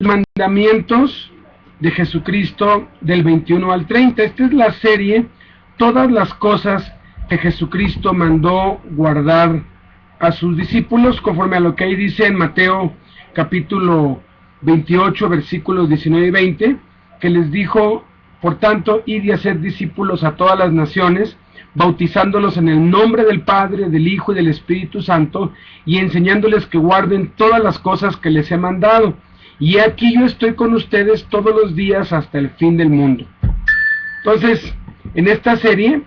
Mandamientos de Jesucristo del 21 al 30. Esta es la serie, todas las cosas que Jesucristo mandó guardar a sus discípulos, conforme a lo que ahí dice en Mateo capítulo 28, versículos 19 y 20, que les dijo: por tanto, id y haced discípulos a todas las naciones, bautizándolos en el nombre del Padre, del Hijo y del Espíritu Santo, y enseñándoles que guarden todas las cosas que les he mandado. Y aquí yo estoy con ustedes todos los días hasta el fin del mundo. Entonces, en esta serie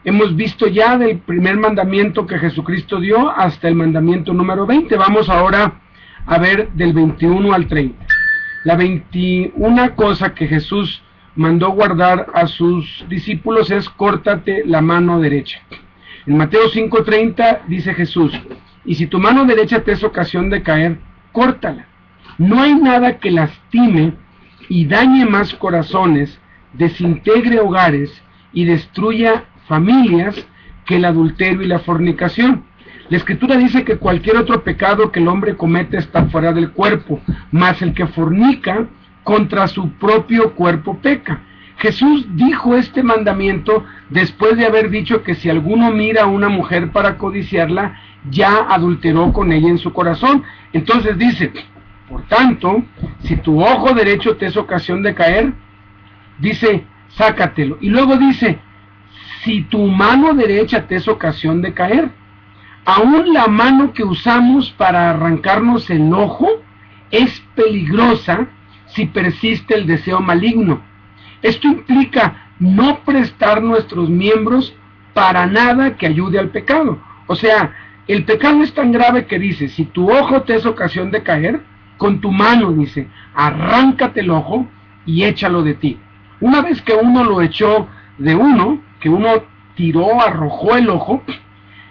hemos visto ya del primer mandamiento que Jesucristo dio hasta el mandamiento número 20. Vamos ahora a ver del 21 al 30. La 21 cosa que Jesús mandó guardar a sus discípulos es: córtate la mano derecha. En Mateo 5:30 dice Jesús: y si tu mano derecha te es ocasión de caer, córtala. No hay nada que lastime y dañe más corazones, desintegre hogares y destruya familias que el adulterio y la fornicación. La Escritura dice que cualquier otro pecado que el hombre comete está fuera del cuerpo, mas el que fornica contra su propio cuerpo peca. Jesús dijo este mandamiento después de haber dicho que si alguno mira a una mujer para codiciarla, ya adulteró con ella en su corazón. Entonces dice: por tanto, si tu ojo derecho te es ocasión de caer, dice, sácatelo. Y luego dice: si tu mano derecha te es ocasión de caer. Aún la mano que usamos para arrancarnos el ojo es peligrosa si persiste el deseo maligno. Esto implica no prestar nuestros miembros para nada que ayude al pecado. O sea, el pecado es tan grave que dice: si tu ojo te es ocasión de caer, con tu mano, dice, arráncate el ojo y échalo de ti. Una vez que uno lo echó de uno, que uno tiró, arrojó el ojo,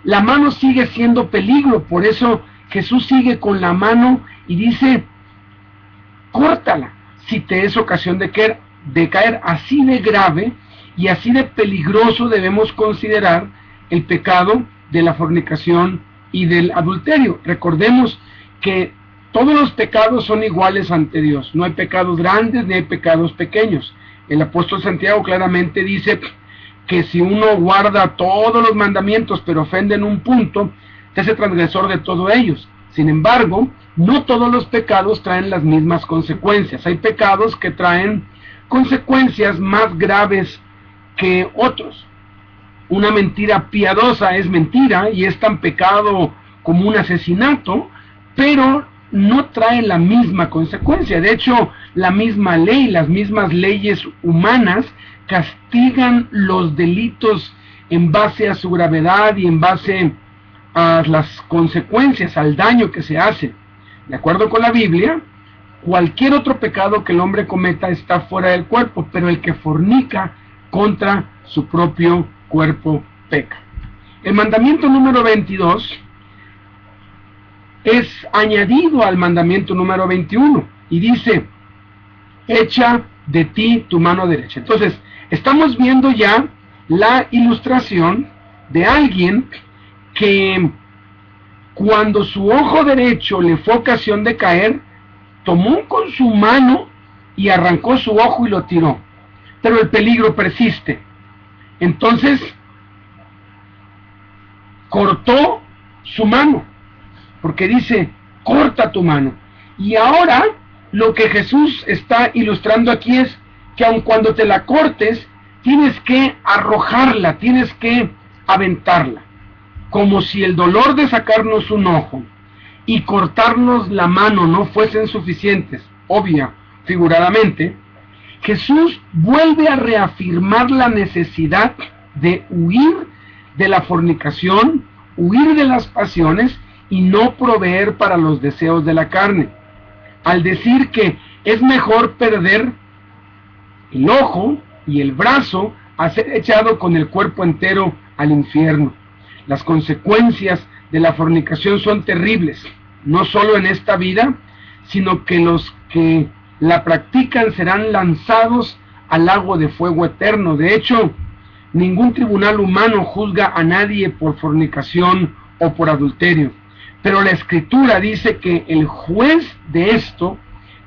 la mano sigue siendo peligro. Por eso Jesús sigue con la mano y dice: córtala si te es ocasión de caer. Así de grave y así de peligroso debemos considerar el pecado de la fornicación y del adulterio. Recordemos que todos los pecados son iguales ante Dios. No hay pecados grandes ni hay pecados pequeños. El apóstol Santiago claramente dice que si uno guarda todos los mandamientos pero ofende en un punto, se hace transgresor de todos ellos. Sin embargo, no todos los pecados traen las mismas consecuencias. Hay pecados que traen consecuencias más graves que otros. Una mentira piadosa es mentira y es tan pecado como un asesinato, pero no trae la misma consecuencia. De hecho, la misma ley, las mismas leyes humanas castigan los delitos en base a su gravedad y en base a las consecuencias, al daño que se hace. De acuerdo con la Biblia, cualquier otro pecado que el hombre cometa está fuera del cuerpo, pero el que fornica contra su propio cuerpo peca. El mandamiento número 22 es añadido al mandamiento número 21 y dice: echa de ti tu mano derecha. Entonces, estamos viendo ya la ilustración de alguien que cuando su ojo derecho le fue ocasión de caer, tomó con su mano y arrancó su ojo y lo tiró. Pero el peligro persiste. Entonces, cortó su mano, porque dice: corta tu mano. Y ahora lo que Jesús está ilustrando aquí es que aun cuando te la cortes, tienes que arrojarla, tienes que aventarla. Como si el dolor de sacarnos un ojo y cortarnos la mano no fuesen suficientes, obvia, figuradamente, Jesús vuelve a reafirmar la necesidad de huir de la fornicación, huir de las pasiones y no proveer para los deseos de la carne, al decir que es mejor perder el ojo y el brazo a ser echado con el cuerpo entero al infierno. Las consecuencias de la fornicación son terribles, no solo en esta vida, sino que los que la practican serán lanzados al lago de fuego eterno. De hecho, ningún tribunal humano juzga a nadie por fornicación o por adulterio, pero la Escritura dice que el juez de esto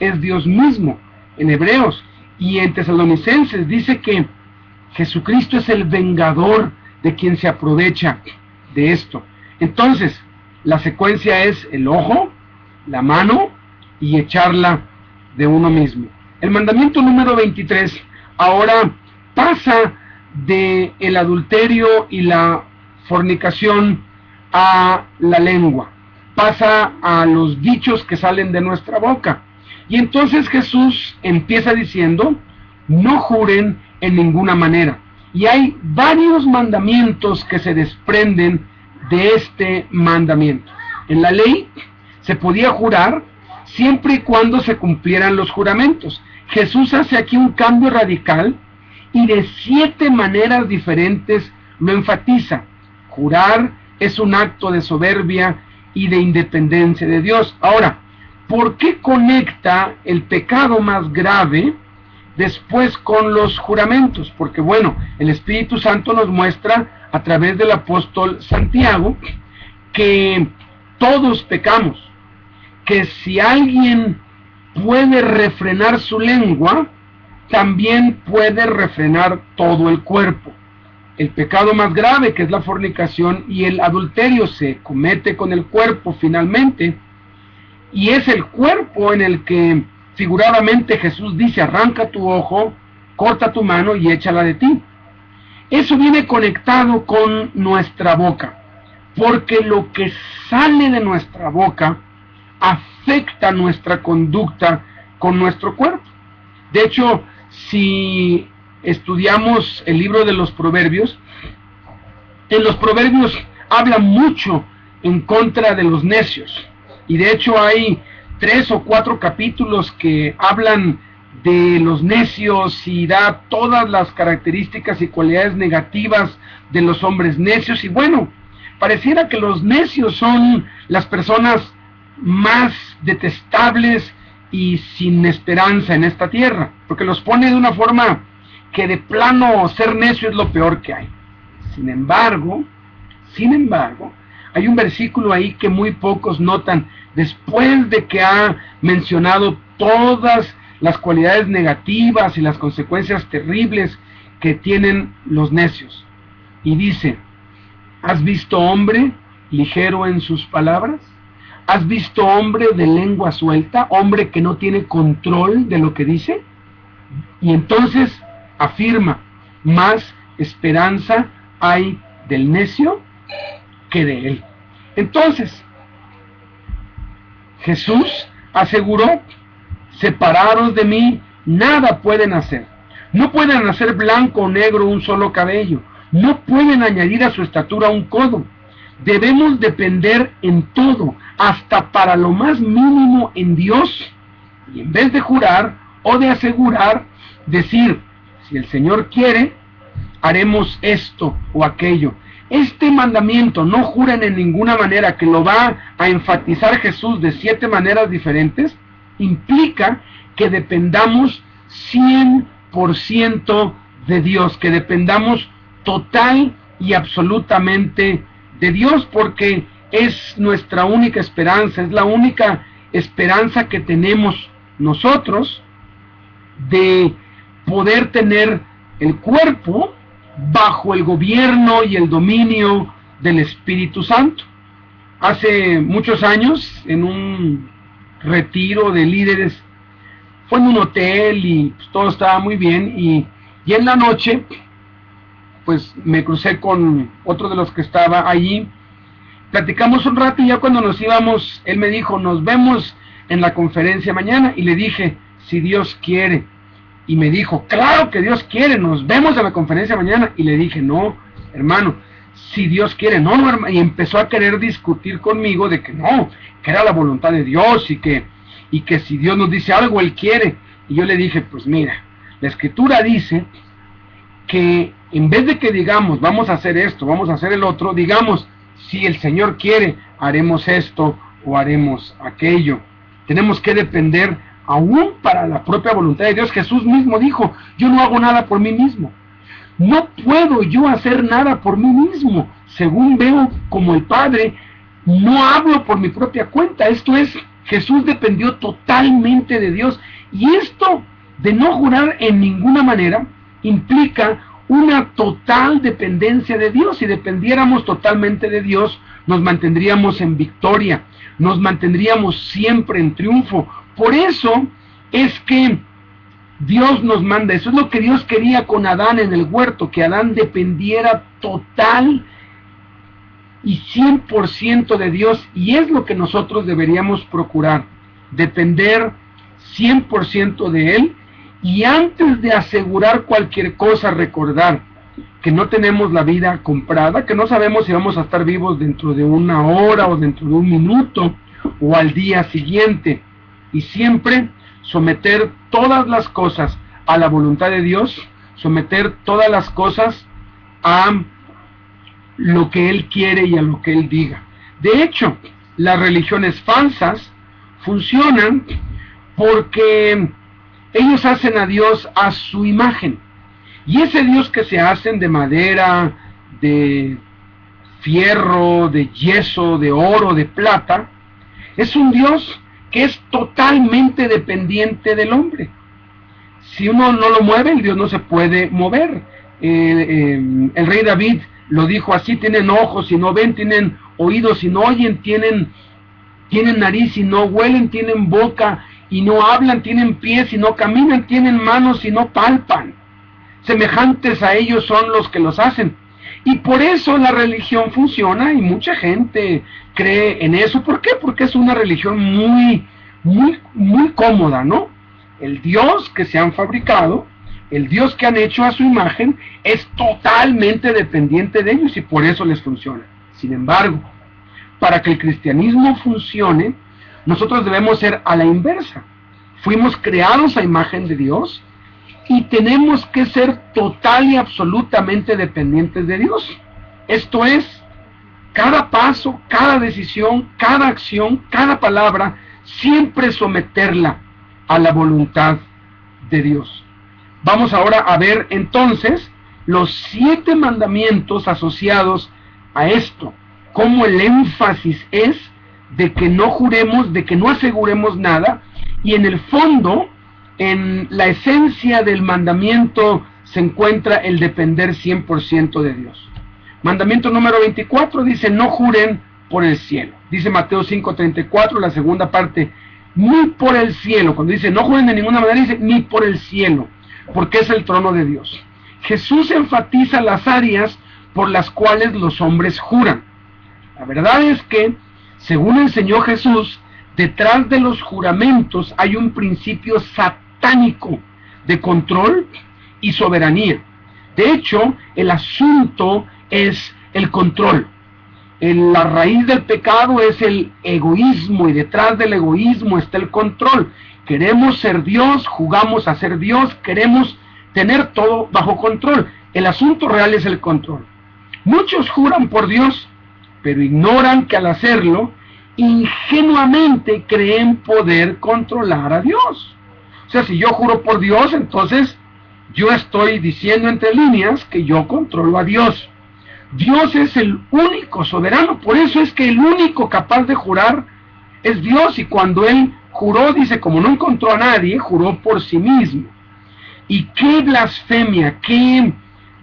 es Dios mismo en Hebreos, y en Tesalonicenses dice que Jesucristo es el vengador de quien se aprovecha de esto. Entonces, la secuencia es el ojo, la mano y echarla de uno mismo. El mandamiento número 23 ahora pasa de el adulterio y la fornicación a la lengua, pasa a los dichos que salen de nuestra boca. Y entonces Jesús empieza diciendo, no juren en ninguna manera. Y hay varios mandamientos que se desprenden de este mandamiento. En la ley se podía jurar siempre y cuando se cumplieran los juramentos. Jesús hace aquí un cambio radical y de 7 maneras diferentes lo enfatiza. Jurar es un acto de soberbia y de independencia de Dios. Ahora, ¿por qué conecta el pecado más grave después con los juramentos? Porque bueno, el Espíritu Santo nos muestra a través del apóstol Santiago que todos pecamos, que si alguien puede refrenar su lengua, también puede refrenar todo el cuerpo. El pecado más grave, que es la fornicación y el adulterio, se comete con el cuerpo finalmente, y es el cuerpo en el que figuradamente Jesús dice, arranca tu ojo, corta tu mano y échala de ti. Eso viene conectado con nuestra boca, porque lo que sale de nuestra boca afecta nuestra conducta con nuestro cuerpo. De hecho, si estudiamos el libro de los Proverbios, en los Proverbios habla mucho en contra de los necios, y de hecho hay 3 o 4 capítulos que hablan de los necios y da todas las características y cualidades negativas de los hombres necios. Y bueno, pareciera que los necios son las personas más detestables y sin esperanza en esta tierra, porque los pone de una forma que de plano ser necio es lo peor que hay. Sin embargo, hay un versículo ahí que muy pocos notan, después de que ha mencionado todas las cualidades negativas y las consecuencias terribles que tienen los necios. Y dice, ¿has visto hombre ligero en sus palabras? ¿Has visto hombre de lengua suelta? ¿Hombre que no tiene control de lo que dice? Y entonces afirma, más esperanza hay del necio que de él. Entonces, Jesús aseguró, separaros de mí, nada pueden hacer. No pueden hacer blanco o negro un solo cabello. No pueden añadir a su estatura un codo. Debemos depender en todo, hasta para lo más mínimo en Dios. Y en vez de jurar o de asegurar, decir, si el Señor quiere, haremos esto o aquello. Este mandamiento, no juren en ninguna manera, que lo va a enfatizar Jesús de 7 maneras diferentes, implica que dependamos 100% de Dios, que dependamos total y absolutamente de Dios, porque es nuestra única esperanza, es la única esperanza que tenemos nosotros de poder tener el cuerpo bajo el gobierno y el dominio del Espíritu Santo. Hace muchos años, en un retiro de líderes, fue en un hotel y pues, todo estaba muy bien, y en la noche pues me crucé con otro de los que estaba allí, platicamos un rato, y ya cuando nos íbamos, él me dijo, nos vemos en la conferencia mañana, y le dije, si Dios quiere. Y me dijo, claro que Dios quiere, nos vemos en la conferencia mañana. Y le dije, no, hermano, si Dios quiere, no, hermano. Y empezó a querer discutir conmigo de que no, que era la voluntad de Dios, y que si Dios nos dice algo, Él quiere. Y yo le dije, pues mira, la Escritura dice que en vez de que digamos, vamos a hacer esto, vamos a hacer el otro, digamos, si el Señor quiere, haremos esto o haremos aquello. Tenemos que depender aún para la propia voluntad de Dios. Jesús mismo dijo, yo no hago nada por mí mismo. No puedo yo hacer nada por mí mismo. Según veo como el Padre, no hablo por mi propia cuenta. Esto es Jesús dependió totalmente de Dios, y esto de no jurar en ninguna manera implica una total dependencia de Dios. Si dependiéramos totalmente de Dios, nos mantendríamos en victoria, nos mantendríamos siempre en triunfo. Por eso es que Dios nos manda, eso es lo que Dios quería con Adán en el huerto, que Adán dependiera total y 100% de Dios, y es lo que nosotros deberíamos procurar, depender 100% de Él, y antes de asegurar cualquier cosa, recordar que no tenemos la vida comprada, que no sabemos si vamos a estar vivos dentro de una hora o dentro de un minuto o al día siguiente, y siempre someter todas las cosas a la voluntad de Dios, someter todas las cosas a lo que Él quiere y a lo que Él diga. De hecho, las religiones falsas funcionan porque ellos hacen a Dios a su imagen, y ese Dios que se hacen de madera, de fierro, de yeso, de oro, de plata, es un Dios que es totalmente dependiente del hombre. Si uno no lo mueve, el Dios no se puede mover. El rey David lo dijo así: tienen ojos y no ven, tienen oídos y no oyen, tienen nariz y no huelen, tienen boca y no hablan, tienen pies y no caminan, tienen manos y no palpan. Semejantes a ellos son los que los hacen. Y por eso la religión funciona, y mucha gente cree en eso. ¿Por qué? Porque es una religión muy cómoda, ¿no? El Dios que se han fabricado, el Dios que han hecho a su imagen, es totalmente dependiente de ellos, y por eso les funciona. Sin embargo, para que el cristianismo funcione, nosotros debemos ser a la inversa. Fuimos creados a imagen de Dios, y tenemos que ser total y absolutamente dependientes de Dios. Esto es, cada paso, cada decisión, cada acción, cada palabra, siempre someterla a la voluntad de Dios. Vamos ahora a ver entonces los 7 mandamientos asociados a esto, cómo el énfasis es de que no juremos, de que no aseguremos nada, y en el fondo, en la esencia del mandamiento se encuentra el depender 100% de Dios. Mandamiento número 24 dice: no juren por el cielo. Dice Mateo 5:34, la segunda parte, ni por el cielo. Cuando dice no juren de ninguna manera, dice ni por el cielo, porque es el trono de Dios. Jesús enfatiza las áreas por las cuales los hombres juran. La verdad es que, según enseñó Jesús, detrás de los juramentos hay un principio satánico de control y soberanía. De hecho, el asunto es el control. La raíz del pecado es el egoísmo, y detrás del egoísmo está el control. Queremos ser Dios, jugamos a ser Dios, queremos tener todo bajo control. El asunto real es el control. Muchos juran por Dios, pero ignoran que al hacerlo, ingenuamente creen poder controlar a Dios. O sea, si yo juro por Dios, entonces yo estoy diciendo entre líneas que yo controlo a Dios. Dios es el único soberano, por eso es que el único capaz de jurar es Dios, y cuando Él juró, dice, como no encontró a nadie, juró por sí mismo. Y qué blasfemia, qué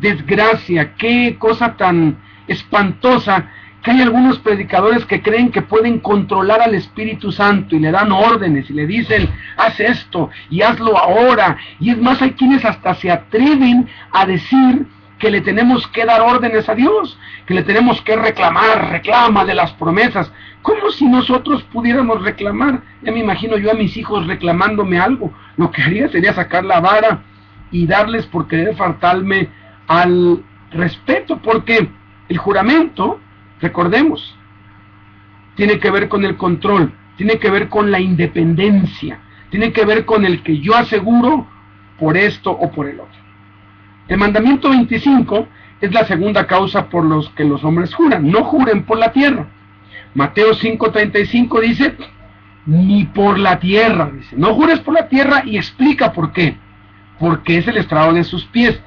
desgracia, qué cosa tan espantosa, que hay algunos predicadores que creen que pueden controlar al Espíritu Santo y le dan órdenes y le dicen, haz esto y hazlo ahora. Y es más, hay quienes hasta se atreven a decir que le tenemos que dar órdenes a Dios, que le tenemos que reclama de las promesas. ¿Cómo si nosotros pudiéramos reclamar? Ya me imagino yo a mis hijos reclamándome algo. Lo que haría sería sacar la vara y darles por querer faltarme al respeto, porque el juramento, recordemos, tiene que ver con el control, tiene que ver con la independencia, tiene que ver con el que yo aseguro por esto o por el otro. El mandamiento 25 es la segunda causa por los que los hombres juran. No juren por la tierra. Mateo 5:35 dice, ni por la tierra, dice, no jures por la tierra, y explica por qué. Porque es el estrado de sus pies.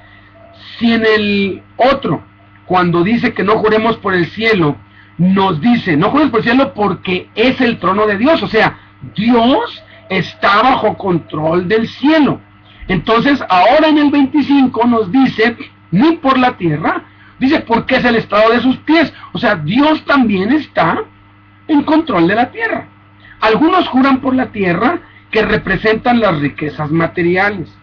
Si en el otro, cuando dice que no juremos por el cielo, nos dice, no jures por el cielo porque es el trono de Dios, o sea, Dios está bajo control del cielo. Entonces ahora en el 25 nos dice, ni por la tierra, dice, porque es el estado de sus pies. O sea, Dios también está en control de la tierra. Algunos juran por la tierra, que representan las riquezas materiales.